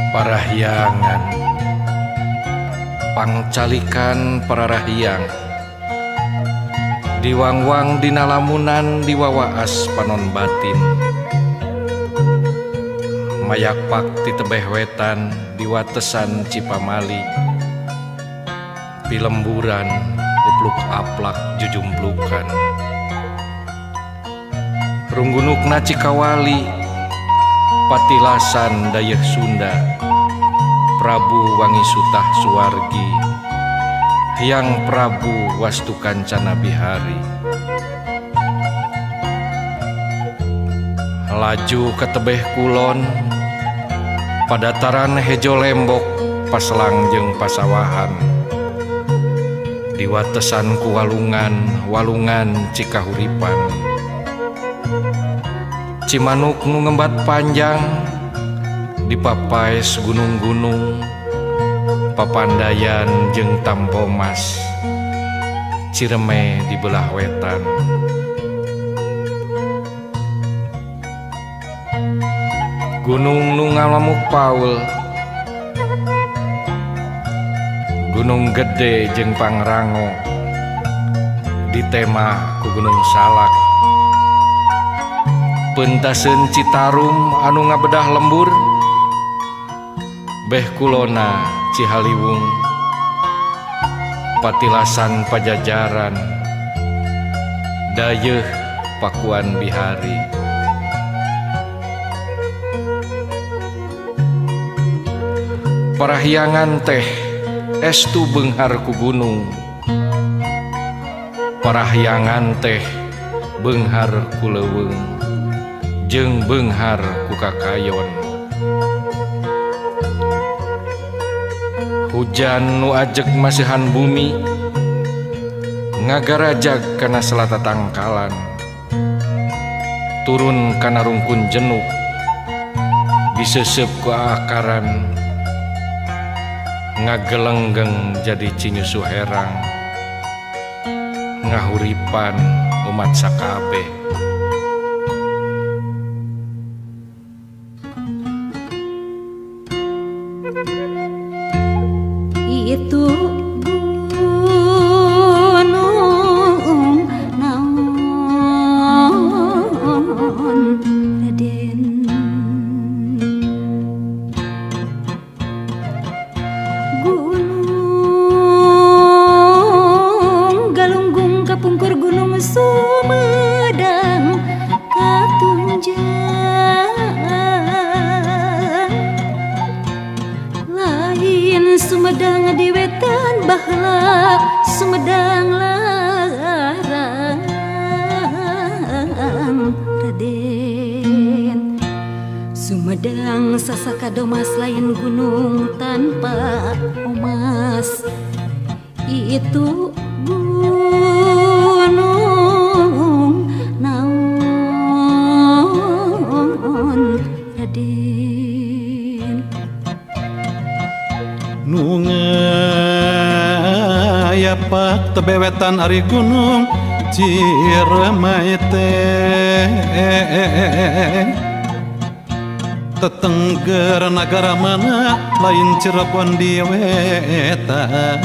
Parahyangan pangcalikan para rahyang diwang-wang dina lamunan diwawaas panon batin mayakpak ti tebeh wetan diwatesan Cipamali pilemburan upluk aplak jujumplukan runggunukna Cikawali patilasan dayeuh Sunda Prabu Wangi Sutah Suwargi Hyang Prabu Wastu Kancana Bihari laju ke tebeh kulon padataran hejo lembok paselang jeung pasawahan diwatesan ku walungan Cikahuripan Cimanuk nu ngembat panjang dipapaes gunung-gunung Papandayan jeung Tampomas Cireme di belah wetan gunung nu ngalamuk Paul Gunung Gede jeung Pangrango ditema ku Gunung Salak pentaseun Citarum anu ngabedah lembur beh kulona Cihaliwung patilasan Pajajaran dayeuh Pakuan Bihari parahyangan teh estu beunghar ku gunung parahyangan teh beunghar ku leuweung jeung beunghar ku kakayon hujan nu ajeg masihan bumi ngagarajag kana selata tangkalan turun kana rungkun jenuk diseuseup ku akaran ngagelenggeng jadi cinyusu herang ngahuripan umat sakabeh itu gunung naon Raden gunung galunggung kapungkur gunung Sumedang katunjang Sumedang di wetan baheula Sumedang larang Raden Sumedang sasakadomas lain gunung tanpa omas itu gunung naon Raden nu ngayapak tebewetan ari gunung Ciremay teh tetengger nagara mana lain Cirebon di wetan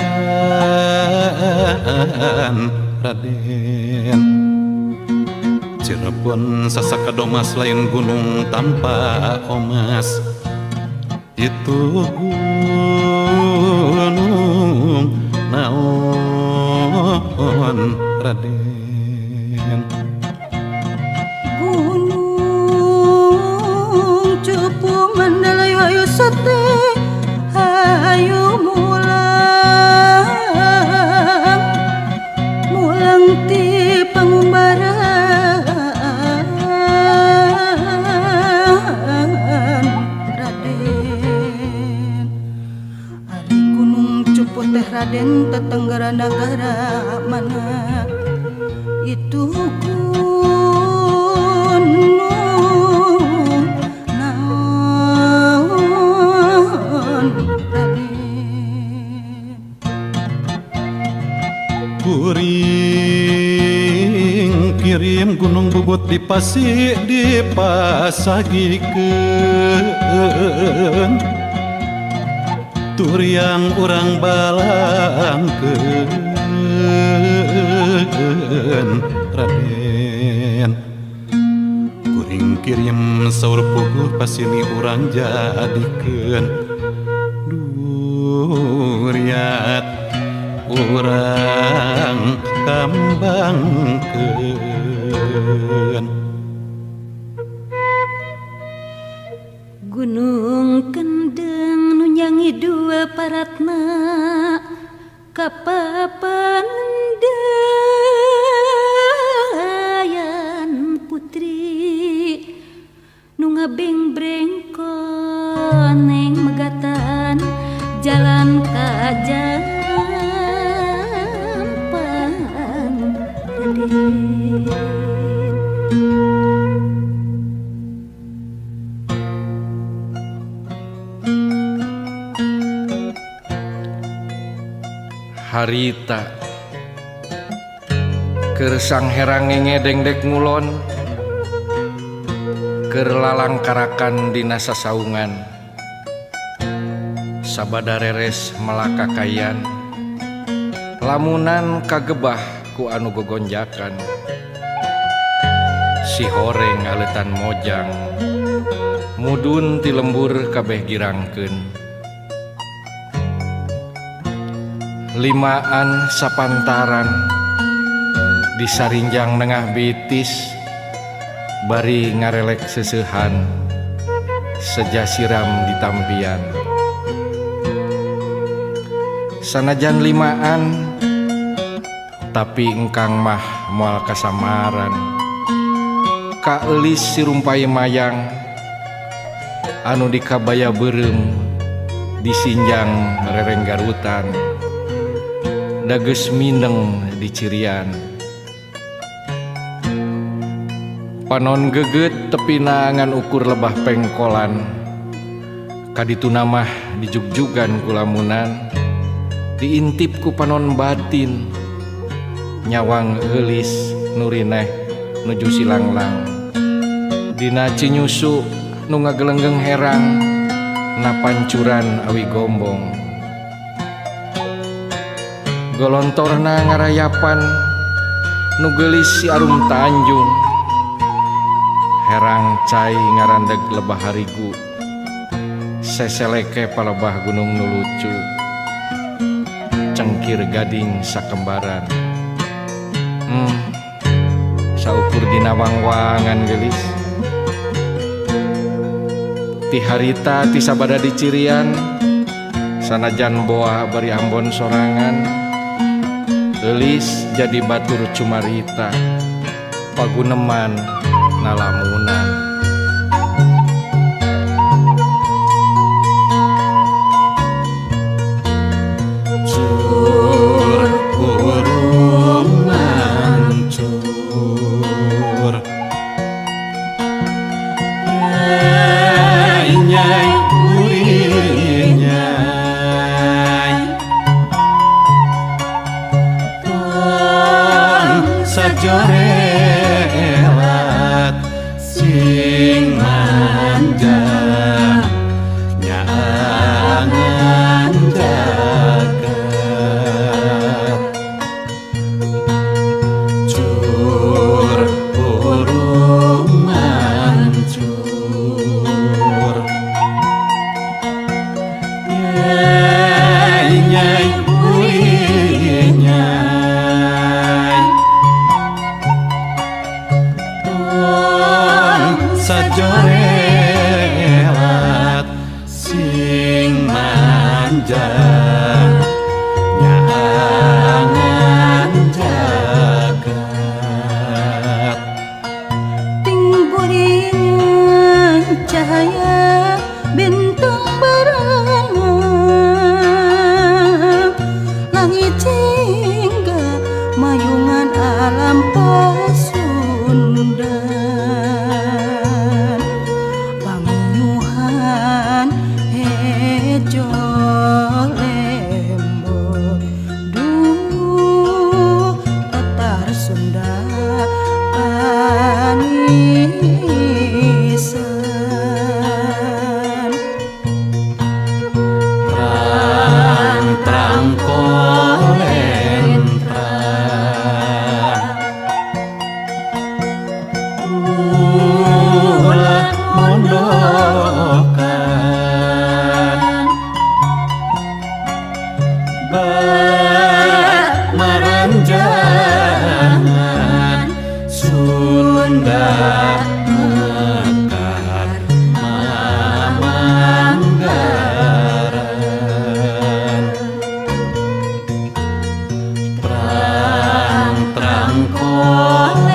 Raden Cirebon sasakadomas lain gunung tanpa omas itu gunung naon Raden gunung cepu mandalay hayu sate hayu mulang ti pangumbaran Raden ari gunung cepu teh Raden tetenggara negara mana itu gunung naon Raden kuring kirim gunung bubut dipasagikeun turiang urang balangkeun Raden kuring kirim saur puguh pasini urang jadikeun duriat urang kambangkeun Gunung kendeng nu nyanyi dua paratna kapapan dayan putri nu ngabeng-breng koneng megatan jalan ka jampan Raden. Harita keur sangherang ngedengdek ngulon keur lalang karakan dina sasaungan sabada reres melaka kayan lamunan kagebah ku anu gogonjakan si horeng aletan mojang mudun ti lembur kabeh girangkeun limaan sapantaran disarinjang nengah bitis bari ngarelek seseuhan seja siram ditampian sanajan limaan tapi engkang mah moal kasamaran kaeulis sirumpai mayang anu dikabaya beureum disinjang rereng garutan dageus mindeng di cirian panon geget tepina ngan ukur lebah pengkolan kaditu namah dijugjugan ku lamunan diintip ku panon batin nyawang eulis nurineh nuju silanglang dina cinyusu nu ngagelenggeng herang na pancuran awi gombong golontorna ngarayapan nu geulis si arum Tanjung herang cai ngarandeg lebah harigu seseleke palebah gunung nu lucu cengkir gading sakembaran saukur dina wangwangan geulis ti harita ti sabada di cirian sanajan boa bari Ambon sorangan eulis jadi batur cumarita paguneman nalamunan cur burung mancur nyai nyai kuring nyai sajorelat sing manja nyangan jagat cur burung mancur nyai nyai kuring nyai sajorelat sing manja nyangan jagat Ting buringan cahaya bintang berangan langit jingga mayungan alam pasundan bangunyuhan hejo bak maranjangan Sunda mekar mamanggaran Terang-terang kolentra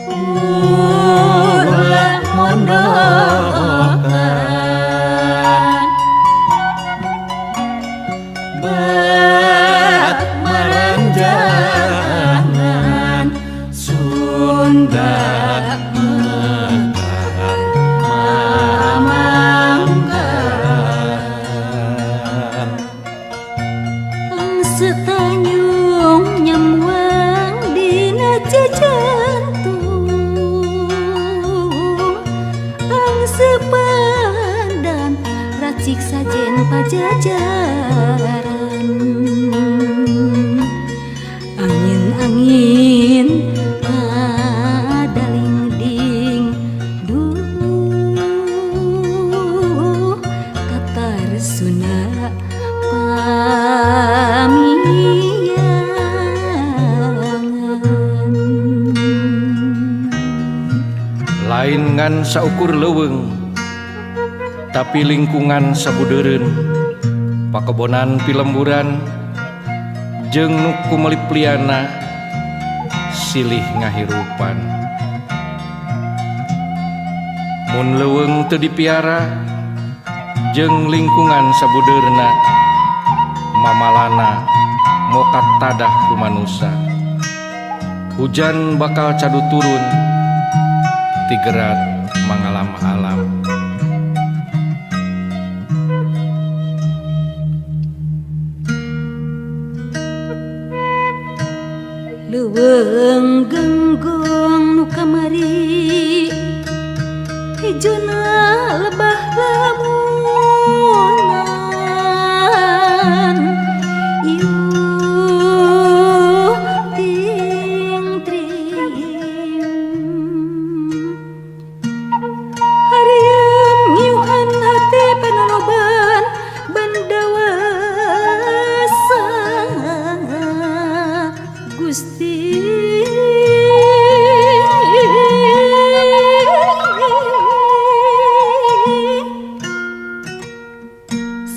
ulah mondokan bak maranjangan Sunda mekar mamanggaran Setanyung nyamuang dina jantung Ang sepadan racik sajen pajajaran Angin-angin ngadaling-ding duh Katar Sunda Lain ngan saukur leuweung tapi lingkungan sabudeureun pakebonan pilemburan jeung nu kumelipliana silih ngahirupan mun leuweung teu dipiara jeung lingkungan sabudeurna mamalana mokat tadah ku manusa hujan bakal cadu turun tigerat mangalam-alam Leuweung genggong nu kamari hijuna lebah lamunan iuh ting trim Hariem ngiuhan hati panoloban bandawasa Gusti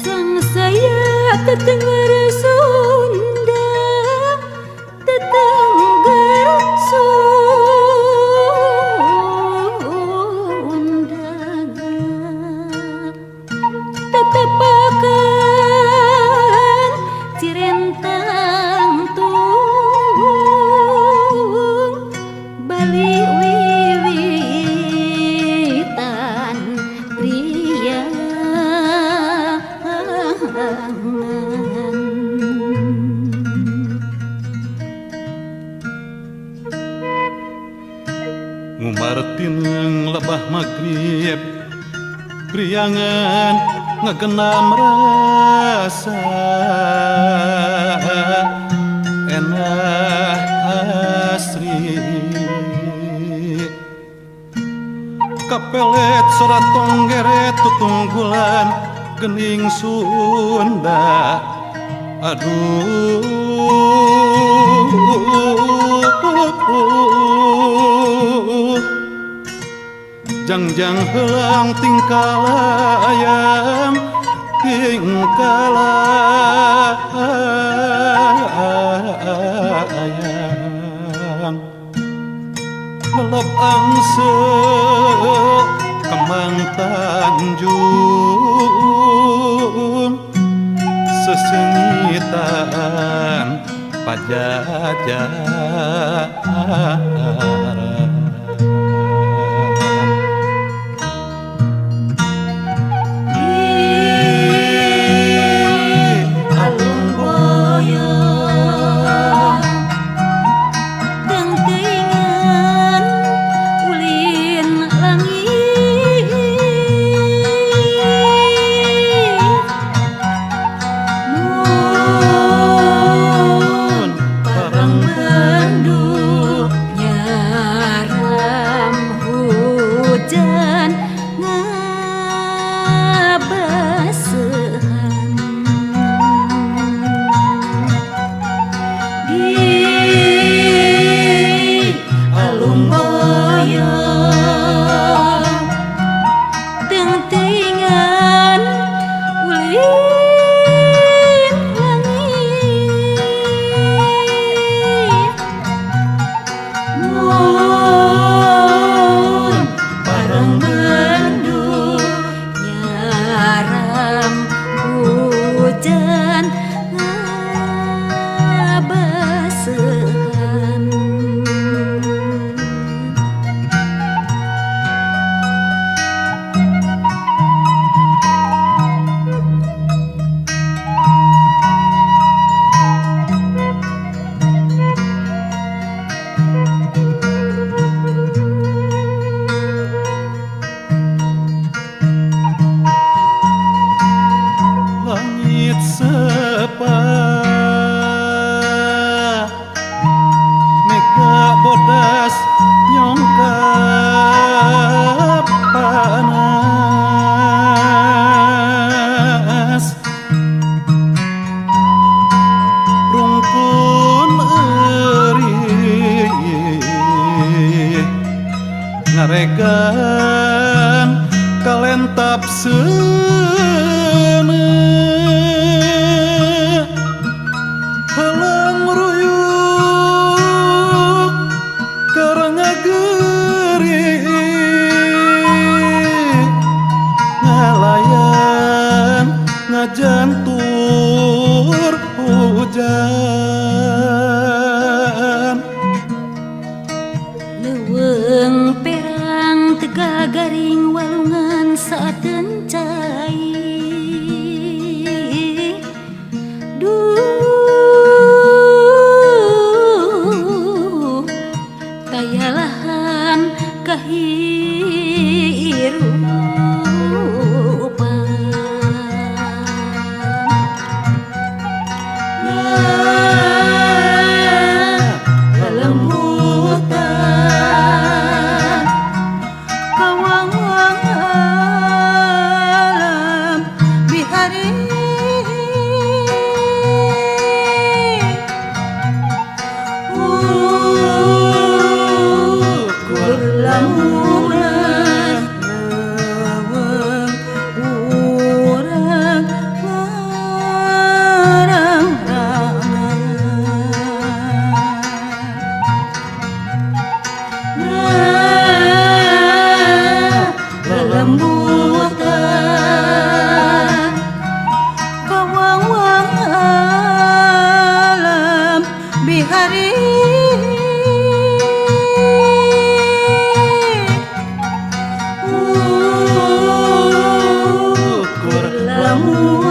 Sang saya tetengger Sunda tetengger Sunda tetepakan cirentang tung Bali wiwitan pria Ngumartin lebah magrib priangan ngegenam rasa enah asri kapelet sorat tonggeret tutunggulan gening Sunda aduh jangjang helang tingkalayang lelop angseu kemang tanjung sesengitan pajajaran Parang mantap seuna halang ruyuk karanga geri ngalayan ngajantur hujan leuweung perang tega garing walungan saat encai duh kayalahan kahirupan lelembutan kawang-wang alam bihari ukur lamunan leuweung urang ngarang-rangan lelembutan kawang-wang alam bihari ukur lamun